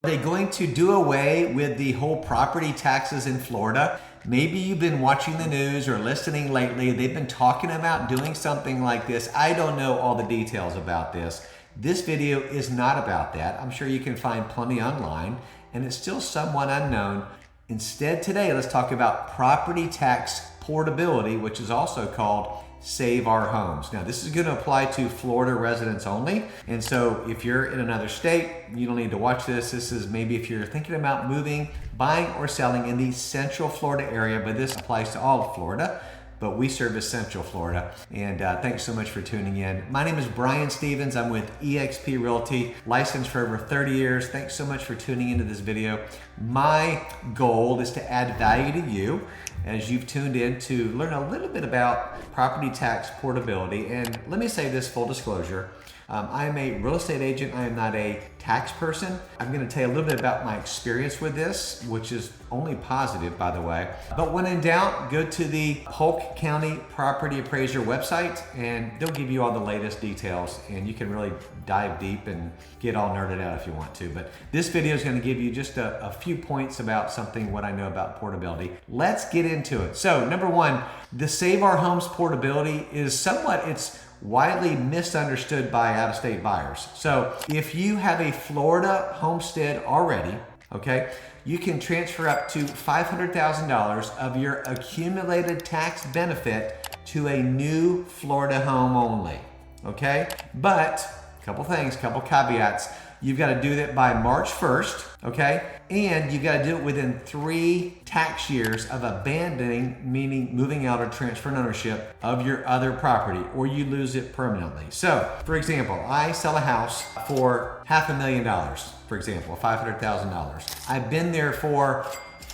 They're going to do away with the whole property taxes in Florida. Maybe you've been watching the news or listening lately. They've been talking about doing something like this. I don't know all the details about this. This video is not about that. I'm sure you can find plenty online, and it's still somewhat unknown. Instead, today, let's talk about property tax portability, which is also called Save Our Homes. Now, this is going to apply to Florida residents only. And so if you're in another state, you don't need to watch this. This is maybe if you're thinking about moving, buying, or selling in the Central Florida area, but this applies to all of Florida. But we service Central Florida. And thanks so much for tuning in. My name is Brian Stevens. I'm with eXp Realty, licensed for over 30 years. Thanks so much for tuning into this video. My goal is to add value to you as you've tuned in to learn a little bit about property tax portability. And let me say this, full disclosure. I am a real estate agent. I am not a tax person. I'm going to tell you a little bit about my experience with this, which is only positive, by the way. But when in doubt, go to the Polk County Property Appraiser website, and they'll give you all the latest details, and you can really dive deep and get all nerded out if you want to. But this video is going to give you just a few points about something, what I know about portability. Let's get into it. So number one, the Save Our Homes portability is it's widely misunderstood by out-of-state buyers. So if you have a Florida homestead already, okay, you can transfer up to $500,000 of your accumulated tax benefit to a new Florida home only, okay? But couple caveats. You've got to do that by March 1st, okay? And you've got to do it within 3 tax years of abandoning, meaning moving out or transferring ownership of your other property, or you lose it permanently. So, for example, I sell a house for $500,000, for example, $500,000. I've been there for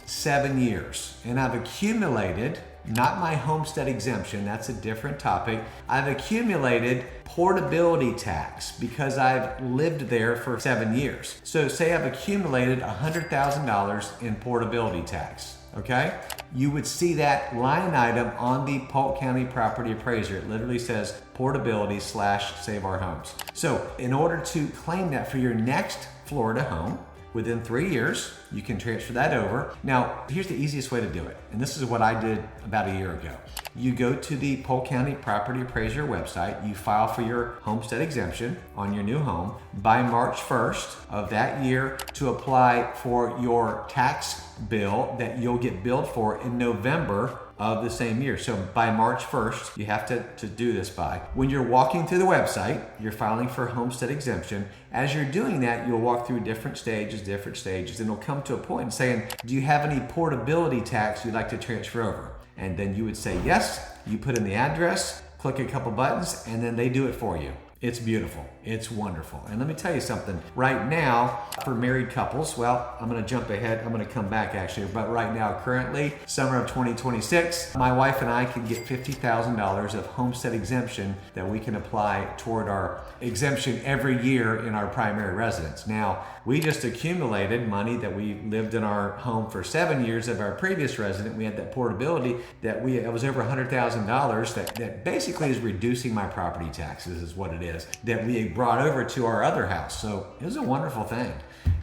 7 years, and I've accumulated, not my homestead exemption, that's a different topic. I've accumulated portability tax because I've lived there for 7 years. So say I've accumulated $100,000 in portability tax, okay? You would see that line item on the Polk County Property Appraiser. It literally says portability / Save Our Homes. So in order to claim that for your next Florida home, within 3 years, you can transfer that over. Now, here's the easiest way to do it. And this is what I did about a year ago. You go to the Polk County Property Appraiser website, you file for your homestead exemption on your new home by March 1st of that year to apply for your tax bill that you'll get billed for in November of the same year. So by March 1st, you have to do this by. When you're walking through the website, you're filing for homestead exemption. As you're doing that, you'll walk through different stages, and it'll come to a point saying, do you have any portability tax you'd like to transfer over? And then you would say yes, you put in the address, click a couple buttons, and then they do it for you. It's beautiful. It's wonderful. And let me tell you something. Right now, for married couples, well, I'm going to jump ahead. I'm going to come back actually. But right now, currently, summer of 2026, my wife and I can get $50,000 of homestead exemption that we can apply toward our exemption every year in our primary residence. Now, we just accumulated money that we lived in our home for 7 years of our previous resident. We had that portability it was over $100,000 that basically is reducing my property taxes is what it is, that we brought over to our other house. So it was a wonderful thing.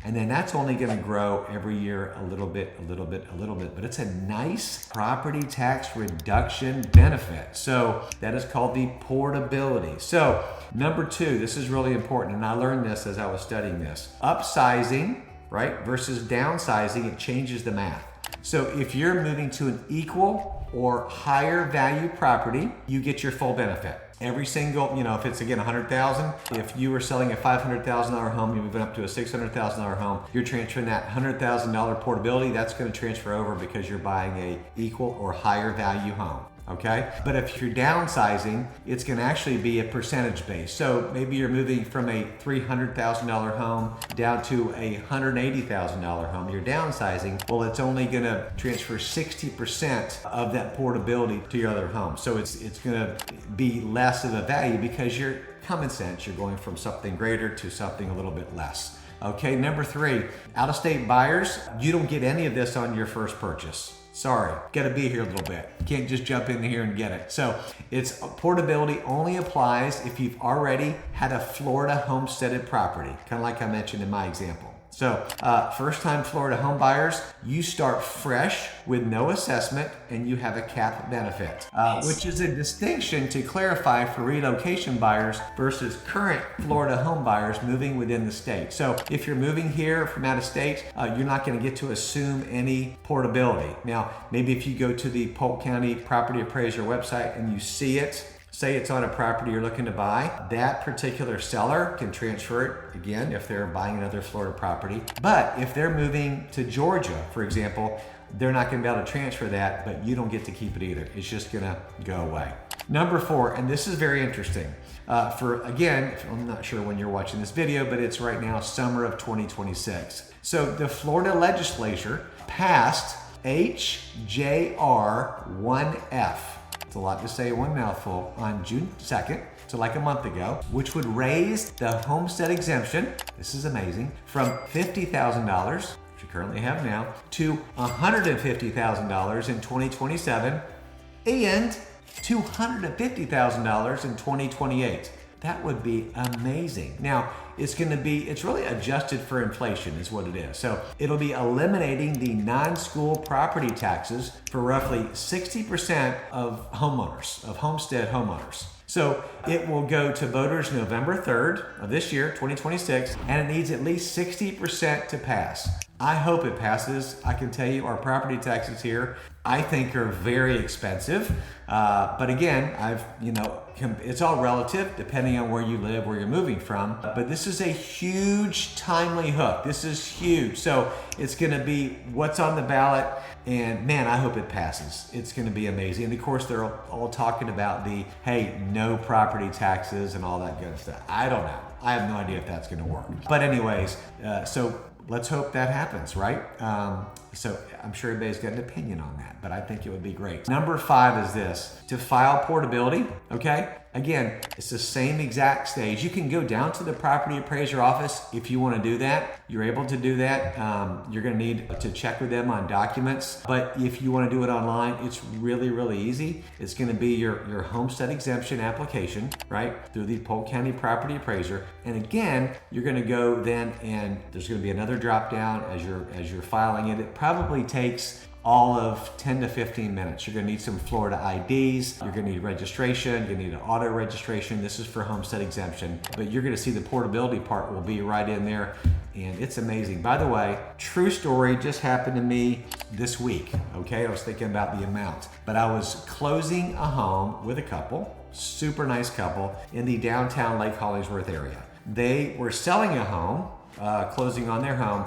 And then that's only going to grow every year a little bit, but it's a nice property tax reduction benefit. So that is called the portability. So number 2, this is really important, and I learned this as I was studying this. Upsizing, right, versus downsizing, it changes the math. So if you're moving to an equal or higher value property, you get your full benefit. Every single, if it's again $100,000, if you were selling a $500,000 home, you're moving up to a $600,000 home, you're transferring that $100,000 portability, that's going to transfer over because you're buying a equal or higher value home. Okay? But if you're downsizing, it's going to actually be a percentage base. So maybe you're moving from a $300,000 home down to a $180,000 home. You're downsizing. Well, it's only going to transfer 60% of that portability to your other home. So it's going to be less of a value because you're common sense. You're going from something greater to something a little bit less. Okay, number 3, out-of-state buyers, you don't get any of this on your first purchase. Sorry, got to be here a little bit. You can't just jump in here and get it. So it's portability only applies if you've already had a Florida homesteaded property, kind of like I mentioned in my example. So first-time Florida home buyers, you start fresh with no assessment and you have a cap benefit, which is a distinction to clarify for relocation buyers versus current Florida home buyers moving within the state. So if you're moving here from out of state, you're not going to get to assume any portability. Now, maybe if you go to the Polk County Property Appraiser website and you see it, say it's on a property you're looking to buy, that particular seller can transfer it again if they're buying another Florida property. But if they're moving to Georgia, for example, they're not going to be able to transfer that, but you don't get to keep it either. It's just going to go away. Number 4, and this is very interesting. Again, I'm not sure when you're watching this video, but it's right now summer of 2026. So the Florida legislature passed HJR 1F. It's a lot to say in one mouthful, on June 2nd, so like a month ago, which would raise the homestead exemption, this is amazing, from $50,000, which you currently have now, to $150,000 in 2027 and $250,000 in 2028. That would be amazing. Now, it's really adjusted for inflation is what it is. So it'll be eliminating the non-school property taxes for roughly 60% of homeowners, of homestead homeowners. So it will go to voters November 3rd of this year, 2026, and it needs at least 60% to pass. I hope it passes. I can tell you our property taxes here, I think, are very expensive. But again, it's all relative depending on where you live, where you're moving from. But this is a huge timely hook. This is huge. So it's going to be what's on the ballot. And man, I hope it passes. It's going to be amazing. And of course, they're all talking about no property taxes and all that good stuff. I don't know. I have no idea if that's going to work. But anyways, so let's hope that happens, right? So I'm sure everybody's got an opinion on that, but I think it would be great. Number 5 is this, to file portability, okay? Again, it's the same exact stage. You can go down to the property appraiser office if you want to do that. You're able to do that. You're going to need to check with them on documents. But if you want to do it online, it's really, really easy. It's going to be your homestead exemption application, right, through the Polk County Property Appraiser. And again, you're going to go then, and there's going to be another drop down as you're filing it. It probably takes all of 10 to 15 minutes. You're going to need some Florida IDs. You're going to need registration. You need an auto registration. This is for homestead exemption, but you're going to see the portability part will be right in there. And it's amazing. By the way, true story just happened to me this week. Okay. I was thinking about the amount, but I was closing a home with a couple, super nice couple in the downtown Lake Hollingsworth area. They were selling a home, closing on their home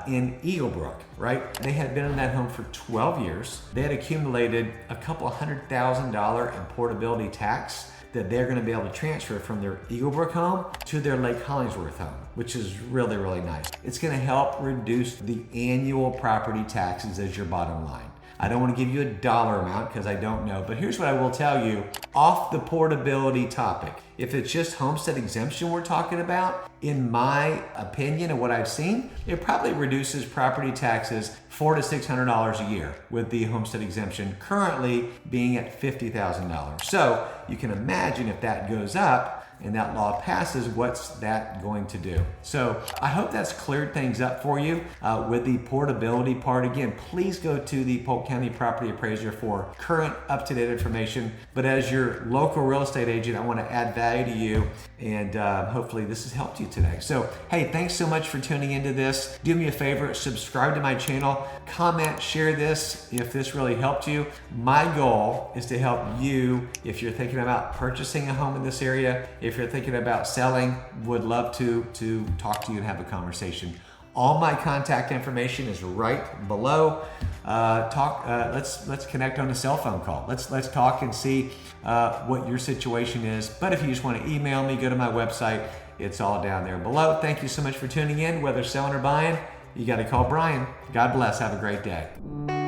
in Eaglebrook, right? They had been in that home for 12 years. They had accumulated a couple $100,000 in portability tax that they're going to be able to transfer from their Eaglebrook home to their Lake Hollingsworth home, which is really, really nice. It's going to help reduce the annual property taxes as your bottom line. I don't want to give you a dollar amount because I don't know, but here's what I will tell you off the portability topic. If it's just homestead exemption we're talking about, in my opinion and what I've seen, it probably reduces property taxes $400 to $600 a year with the homestead exemption currently being at $50,000. So you can imagine if that goes up and that law passes, what's that going to do? So I hope that's cleared things up for you with the portability part. Again, please go to the Polk County Property Appraiser for current up-to-date information. But as your local real estate agent, I want to add value to you, and hopefully this has helped you today. So hey, thanks so much for tuning into this. Do me a favor, subscribe to my channel, comment, share this if this really helped you. My goal is to help you if you're thinking about purchasing a home in this area. If you're thinking about selling, would love to talk to you and have a conversation. All my contact information is right below. Let's connect on a cell phone call. Let's talk and see what your situation is. But if you just want to email me, go to my website. It's all down there below. Thank you so much for tuning in. Whether selling or buying, you got to call Brian. God bless. Have a great day.